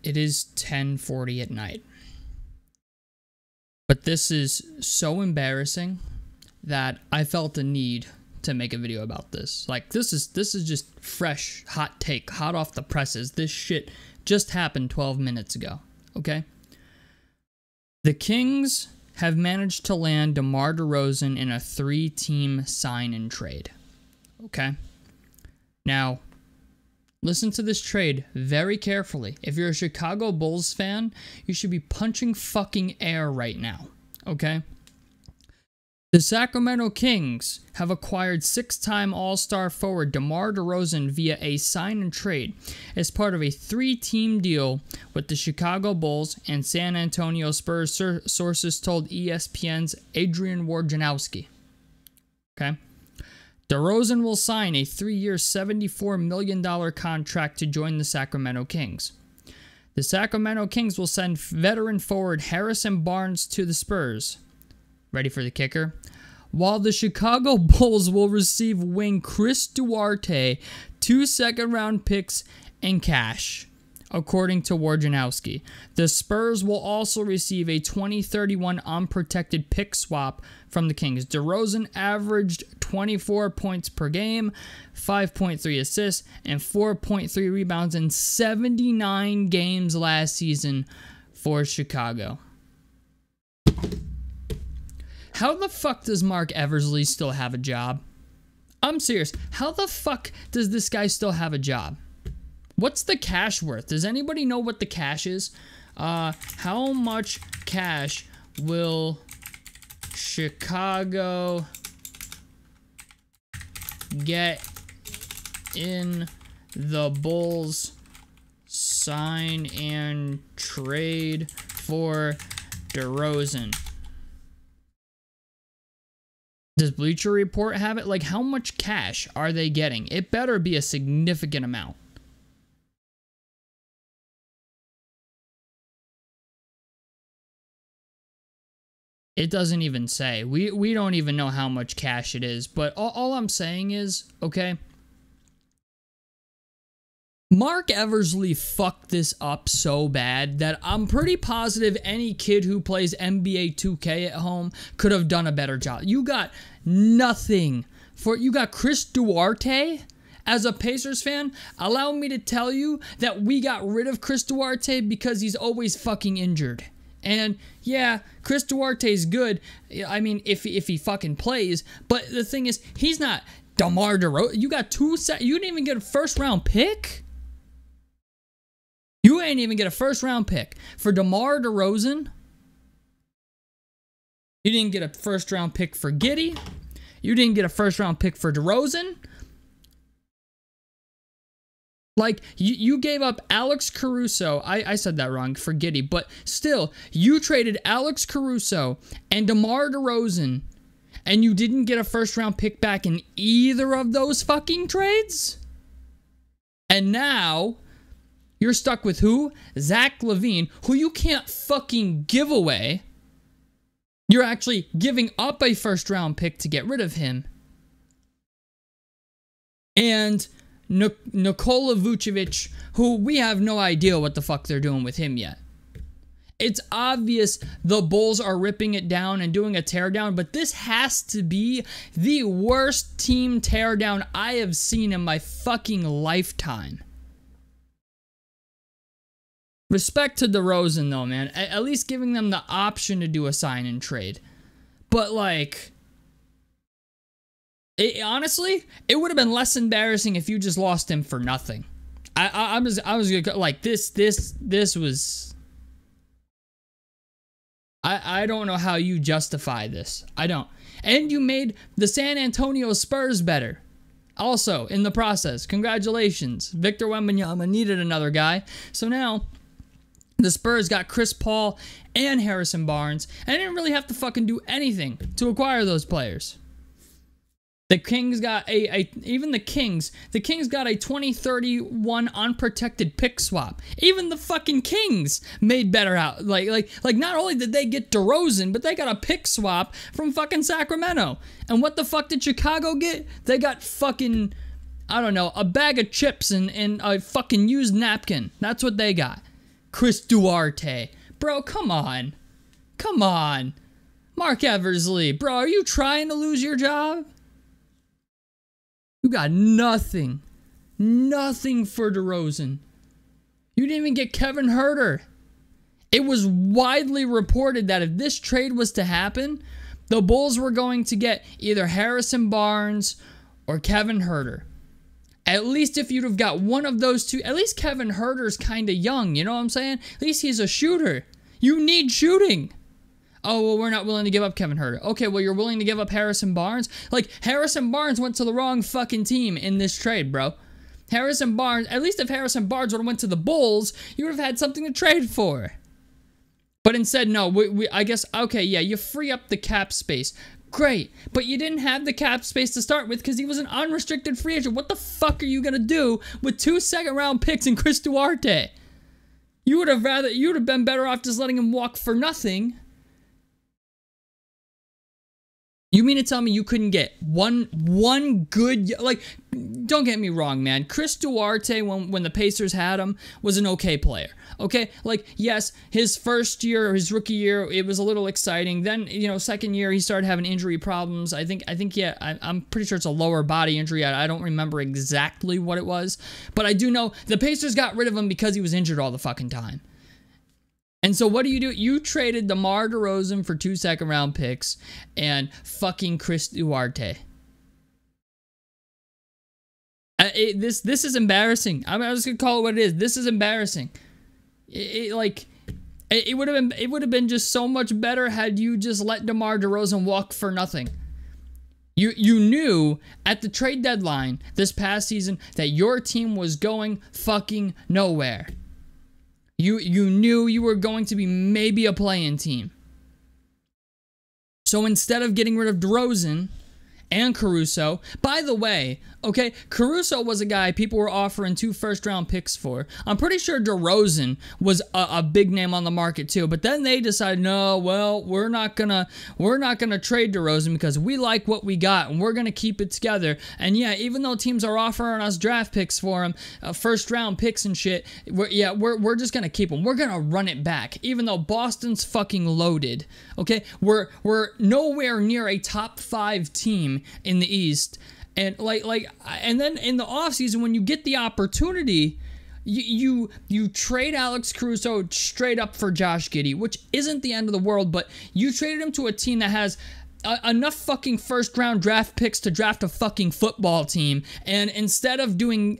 It is 10:40 at night. But this is so embarrassing that I felt the need to make a video about this. Like, this is just fresh, hot take, hot off the presses. This shit just happened 12 minutes ago, okay? The Kings have managed to land DeMar DeRozan in a 3-team sign-and trade, okay? Now, listen to this trade very carefully. If you're a Chicago Bulls fan, you should be punching fucking air right now, okay? The Sacramento Kings have acquired 6-time All-Star forward DeMar DeRozan via a sign-and-trade as part of a 3-team deal with the Chicago Bulls and San Antonio Spurs, sources told ESPN's Adrian Wojnarowski. Okay? DeRozan will sign a 3-year, $74 million contract to join the Sacramento Kings. The Sacramento Kings will send veteran forward Harrison Barnes to the Spurs. Ready for the kicker? While the Chicago Bulls will receive wing Chris Duarte, 2 second-round picks, and cash, according to Wojnarowski. The Spurs will also receive a 2031 unprotected pick swap from the Kings. DeRozan averaged 24 points per game, 5.3 assists, and 4.3 rebounds in 79 games last season for Chicago. How the fuck does Mark Eversley still have a job? I'm serious. How the fuck does this guy still have a job? What's the cash worth? Does anybody know what the cash is? How much cash will Chicago get in the Bulls sign and trade for DeRozan? Does Bleacher Report have it? Like, how much cash are they getting? It better be a significant amount. It doesn't even say. We don't even know how much cash it is. But all I'm saying is, okay, Mark Eversley fucked this up so bad that I'm pretty positive any kid who plays NBA 2K at home could have done a better job. You got nothing for you got Chris Duarte. As a Pacers fan, allow me to tell you that we got rid of Chris Duarte because he's always fucking injured. And yeah, Chris Duarte's good. I mean, if he fucking plays, but the thing is, he's not DeMar DeRozan. You got you didn't even get a first-round pick. You ain't even get a first-round pick. For DeMar DeRozan, you didn't get a first-round pick for Giddey. You didn't get a first-round pick for DeRozan. Like, you gave up Alex Caruso. I said that wrong for Giddey, but still, you traded Alex Caruso and DeMar DeRozan, and you didn't get a first-round pick back in either of those fucking trades? And now you're stuck with who? Zach LaVine, who you can't fucking give away. You're actually giving up a first-round pick to get rid of him. And Nikola Vucevic, who we have no idea what the fuck they're doing with him yet. It's obvious the Bulls are ripping it down and doing a teardown, but this has to be the worst team teardown I have seen in my fucking lifetime. Respect to DeRozan, though, man. At least giving them the option to do a sign and trade. But, like, honestly, it would have been less embarrassing if you just lost him for nothing. I was gonna, like, this was. I don't know how you justify this. I don't. And you made the San Antonio Spurs better. Also, in the process, congratulations. Victor Wembanyama needed another guy. So now the Spurs got Chris Paul and Harrison Barnes, and they didn't really have to fucking do anything to acquire those players. The Kings got even the Kings got a 2031 unprotected pick swap. Even the fucking Kings made better out. Like not only did they get DeRozan, but they got a pick swap from fucking Sacramento. And what the fuck did Chicago get? They got fucking, I don't know, a bag of chips and a fucking used napkin. That's what they got. Chris Duarte. Bro, come on. Come on. Mark Eversley. Bro, are you trying to lose your job? You got nothing. Nothing for DeRozan. You didn't even get Kevin Huerter. It was widely reported that if this trade was to happen, the Bulls were going to get either Harrison Barnes or Kevin Huerter. At least if you'd have got one of those two, at least Kevin Huerter's kind of young, you know what I'm saying? At least he's a shooter. You need shooting. Oh, well, we're not willing to give up Kevin Huerter. Okay, well, you're willing to give up Harrison Barnes? Like, Harrison Barnes went to the wrong fucking team in this trade, bro. Harrison Barnes, at least if Harrison Barnes would have went to the Bulls, you would have had something to trade for. But instead, no, I guess, okay, yeah, you free up the cap space. Great, but you didn't have the cap space to start with because he was an unrestricted free agent. What the fuck are you going to do with 2 second-round picks and Chris Duarte? You would have been better off just letting him walk for nothing. You mean to tell me you couldn't get one good, like, don't get me wrong, man. Chris Duarte, when the Pacers had him, was an okay player. Okay, like, yes, his first year, his rookie year, it was a little exciting. Then, you know, second year, he started having injury problems. I think, yeah, I'm pretty sure it's a lower body injury. I don't remember exactly what it was. But I do know the Pacers got rid of him because he was injured all the fucking time. And so what do? You traded DeMar DeRozan for 2 second-round picks and fucking Chris Duarte. This is embarrassing. I'm just gonna call it what it is. This is embarrassing. It would have been just so much better had you just let DeMar DeRozan walk for nothing. You knew at the trade deadline this past season that your team was going fucking nowhere. You knew you were going to be maybe a play-in team. So instead of getting rid of DeRozan and Caruso, by the way, okay, Caruso was a guy people were offering 2 first-round picks for. I'm pretty sure DeRozan was a big name on the market too, but then they decided, no, well, we're not gonna trade DeRozan because we like what we got and we're gonna keep it together. And yeah, even though teams are offering us draft picks for him, first-round picks and shit, we're just gonna keep him. We're gonna run it back, even though Boston's fucking loaded. Okay, we're nowhere near a top 5 team in the East. And and then in the offseason, when you get the opportunity, you trade Alex Caruso straight up for Josh Giddey, which isn't the end of the world, but you traded him to a team that has enough fucking first-round draft picks to draft a fucking football team, and instead of getting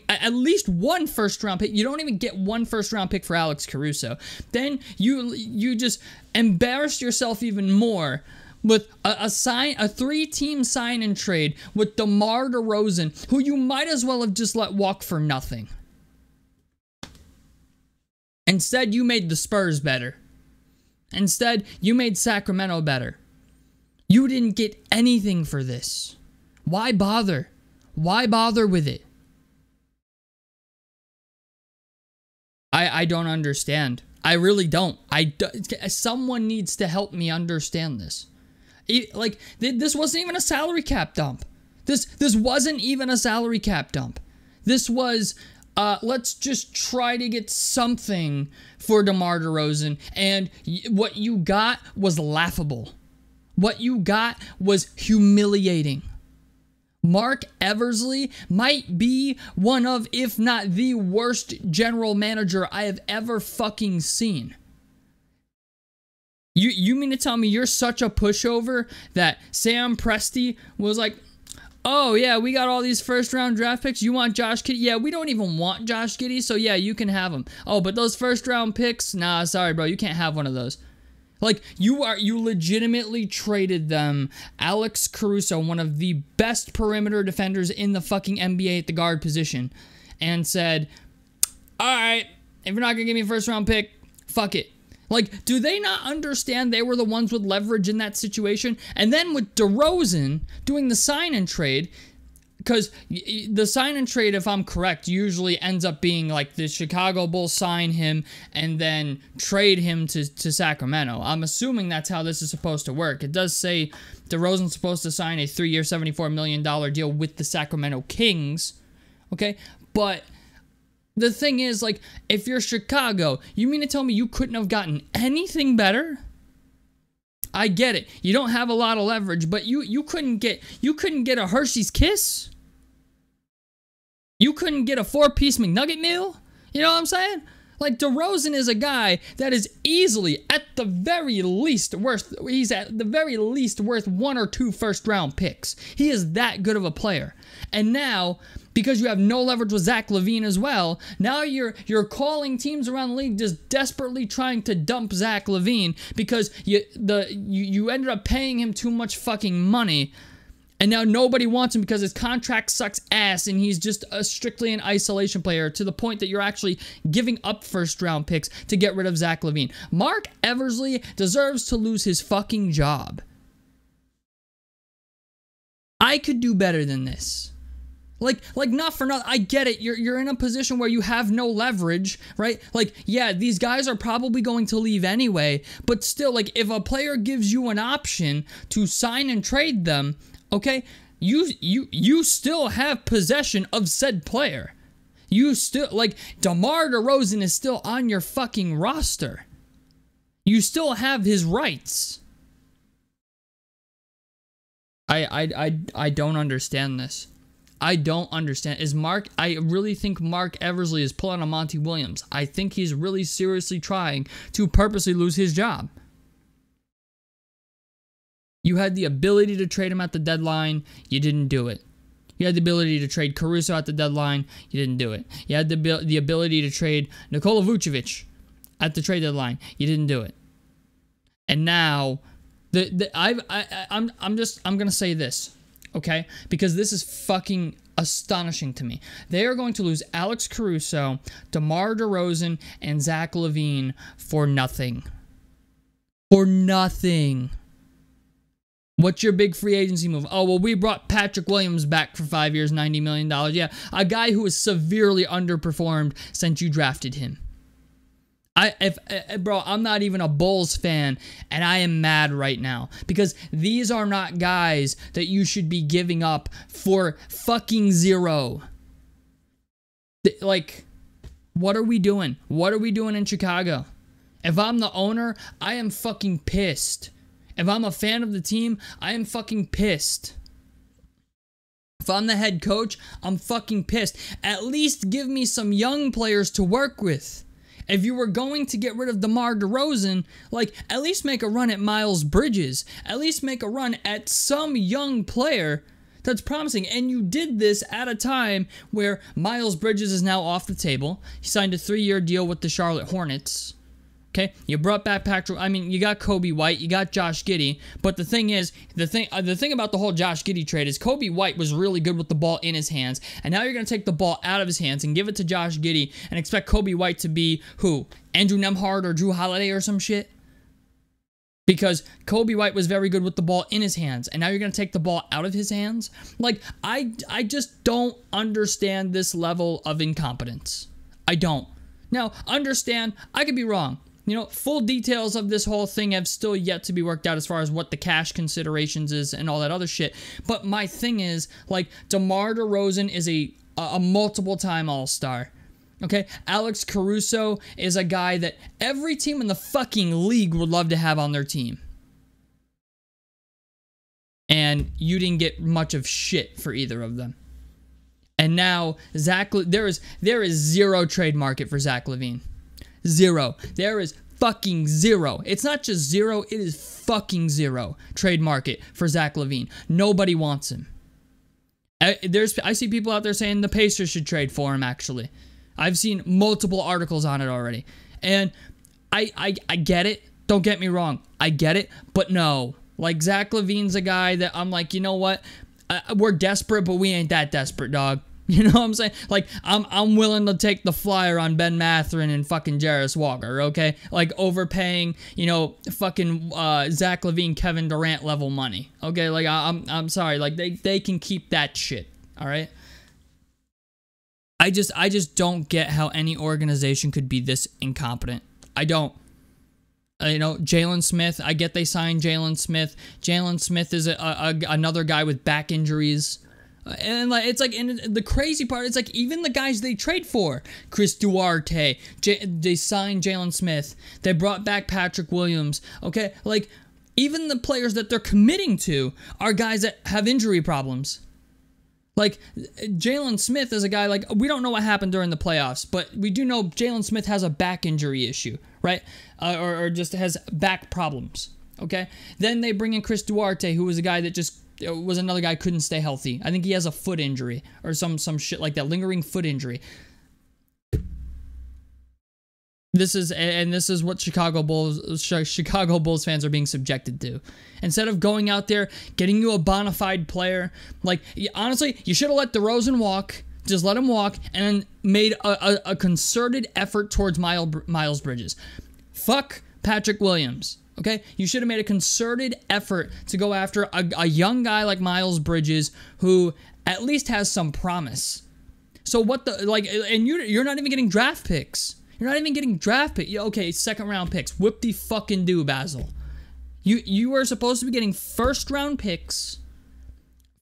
at least 1 first-round pick, you don't even get 1 first-round pick for Alex Caruso. Then you just embarrassed yourself even more with a 3-team sign and trade with DeMar DeRozan, who you might as well have just let walk for nothing. Instead, you made the Spurs better. Instead, you made Sacramento better. You didn't get anything for this. Why bother? Why bother with it? I don't understand. I really don't. Someone needs to help me understand this. This wasn't even a salary cap dump. This wasn't even a salary cap dump. This was, let's just try to get something for DeMar DeRozan, and what you got was laughable. What you got was humiliating. Mark Eversley might be one of, if not the worst general manager I have ever fucking seen. You mean to tell me you're such a pushover that Sam Presti was like, oh yeah, we got all these first-round draft picks. You want Josh Giddey? Yeah, we don't even want Josh Giddey, so yeah, you can have him. Oh, but those first-round picks? Nah, sorry, bro, you can't have one of those. Like, you legitimately traded them Alex Caruso, one of the best perimeter defenders in the fucking NBA at the guard position, and said, alright, if you're not gonna give me a first-round pick, fuck it. Like, do they not understand they were the ones with leverage in that situation? And then with DeRozan doing the sign and trade, because the sign and trade, if I'm correct, usually ends up being like the Chicago Bulls sign him and then trade him to Sacramento. I'm assuming that's how this is supposed to work. It does say DeRozan's supposed to sign a 3-year, $74 million deal with the Sacramento Kings. Okay, but The thing is, like, if you're Chicago, you mean to tell me you couldn't have gotten anything better? I get it. You don't have a lot of leverage, but you couldn't get a Hershey's Kiss? You couldn't get a 4-piece McNugget meal? You know what I'm saying? Like, DeRozan is a guy that is easily, at the very least, worth 1 or 2 first-round picks. He is that good of a player. And now, because you have no leverage with Zach LaVine as well, now you're calling teams around the league just desperately trying to dump Zach LaVine because you ended up paying him too much fucking money. And now nobody wants him because his contract sucks ass and he's just strictly an isolation player to the point that you're actually giving up first-round picks to get rid of Zach LaVine. Mark Eversley deserves to lose his fucking job. I could do better than this. Like not for nothing. I get it. You're in a position where you have no leverage, right? Like, yeah, these guys are probably going to leave anyway, but still, like, if a player gives you an option to sign and trade them, okay, you still have possession of said player. You still, like, DeMar DeRozan is still on your fucking roster. You still have his rights. I don't understand this. I don't understand. I really think Mark Eversley is pulling a Monty Williams. I think he's really seriously trying to purposely lose his job. You had the ability to trade him at the deadline. You didn't do it. You had the ability to trade Caruso at the deadline. You didn't do it. You had the ability to trade Nikola Vucevic at the trade deadline. You didn't do it. And now, I'm gonna say this, okay? Because this is fucking astonishing to me. They are going to lose Alex Caruso, DeMar DeRozan, and Zach LaVine for nothing. For nothing. What's your big free agency move? Oh, well, we brought Patrick Williams back for 5 years, $90 million. Yeah, a guy who has severely underperformed since you drafted him. Bro, I'm not even a Bulls fan, and I am mad right now. Because these are not guys that you should be giving up for fucking zero. Like, what are we doing? What are we doing in Chicago? If I'm the owner, I am fucking pissed. If I'm a fan of the team, I am fucking pissed. If I'm the head coach, I'm fucking pissed. At least give me some young players to work with. If you were going to get rid of DeMar DeRozan, like, at least make a run at Miles Bridges. At least make a run at some young player that's promising. And you did this at a time where Miles Bridges is now off the table. He signed a 3-year deal with the Charlotte Hornets. Okay, you brought back Patrick. I mean, you got Kobe White, you got Josh Giddey, but the thing is, the thing about the whole Josh Giddey trade is Kobe White was really good with the ball in his hands, and now you're gonna take the ball out of his hands and give it to Josh Giddey and expect Kobe White to be who? Andrew Nembhard or Drew Holiday or some shit? Because Kobe White was very good with the ball in his hands, and now you're gonna take the ball out of his hands? Like, I just don't understand this level of incompetence. I don't. Now, understand, I could be wrong. You know, full details of this whole thing have still yet to be worked out as far as what the cash considerations is and all that other shit. But my thing is, like, DeMar DeRozan is a multiple-time All-Star. Okay? Alex Caruso is a guy that every team in the fucking league would love to have on their team. And you didn't get much of shit for either of them. And now, there is zero trade market for Zach LaVine. Zero. There is fucking zero. It's not just zero, it is fucking zero trade market for Zach LaVine. Nobody wants him. I see people out there saying the Pacers should trade for him, actually. I've seen multiple articles on it already. And I get it. Don't get me wrong. I get it. But no. Like, Zach LaVine's a guy that I'm like, you know what? We're desperate, but we ain't that desperate, dog. You know what I'm saying? Like, I'm willing to take the flyer on Ben Mathurin and fucking Jarris Walker, okay? Like, overpaying, you know, fucking Zach LaVine, Kevin Durant level money, okay? Like, I'm sorry. Like, they can keep that shit, all right? I just don't get how any organization could be this incompetent. I don't. You know, Jalen Smith, I get they signed Jalen Smith. Jalen Smith is another guy with back injuries. And like it's like, and the crazy part, it's like even the guys they trade for, Chris Duarte, they signed Jalen Smith, they brought back Patrick Williams. Okay, like even the players that they're committing to are guys that have injury problems. Like Jalen Smith is a guy, like we don't know what happened during the playoffs, but we do know Jalen Smith has a back injury issue, right? Or just has back problems. Okay, then they bring in Chris Duarte, who was a guy that just was another guy couldn't stay healthy. I think he has a foot injury or some shit like that, lingering foot injury. This is what Chicago Bulls fans are being subjected to. Instead of going out there, getting you a bona fide player, like honestly, you should have let DeRozan walk. Just let him walk and made a concerted effort towards Miles Bridges. Fuck Patrick Williams. Okay, you should have made a concerted effort to go after a young guy like Miles Bridges who at least has some promise. So what the, like, and you're not even getting draft picks. You're not even getting draft picks. Okay, second round picks. Whoop-de-fucking-do, Basil. You were supposed to be getting first round picks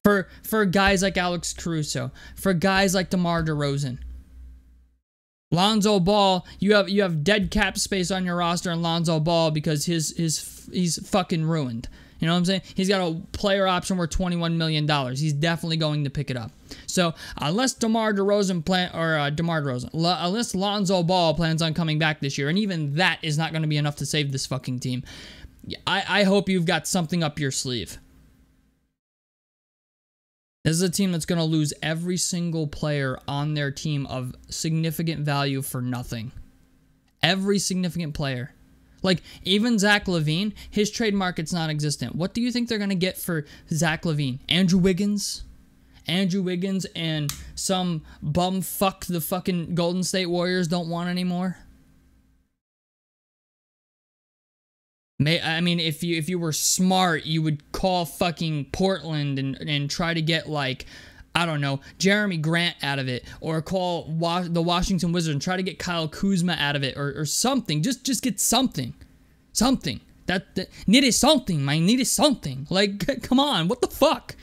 for guys like Alex Caruso, for guys like DeMar DeRozan. Lonzo Ball, you have dead cap space on your roster on Lonzo Ball because he's fucking ruined. You know what I'm saying? He's got a player option worth $21 million. He's definitely going to pick it up. So unless unless Lonzo Ball plans on coming back this year, and even that is not going to be enough to save this fucking team, I hope you've got something up your sleeve. This is a team that's going to lose every single player on their team of significant value for nothing. Every significant player. Like, even Zach LaVine, his trade market's non-existent. What do you think they're going to get for Zach LaVine? Andrew Wiggins? Andrew Wiggins and some bumfuck the fucking Golden State Warriors don't want anymore? I mean, if you were smart, you would call fucking Portland and try to get, like, I don't know, Jeremy Grant out of it, or call the Washington Wizards and try to get Kyle Kuzma out of it, or something. Just get something. Something. That needed something, man. Needed something. Like, come on, what the fuck?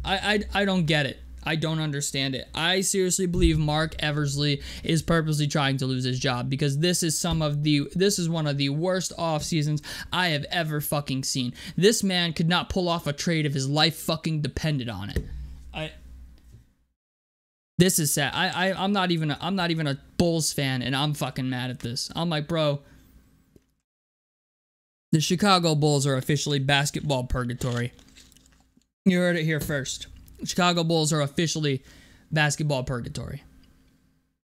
I don't get it. I don't understand it. I seriously believe Mark Eversley is purposely trying to lose his job because this is one of the worst off seasons I have ever fucking seen. This man could not pull off a trade if his life fucking depended on it. This is sad. I'm not even a Bulls fan, and I'm fucking mad at this. I'm like, bro, the Chicago Bulls are officially basketball purgatory. You heard it here first. Chicago Bulls are officially basketball purgatory.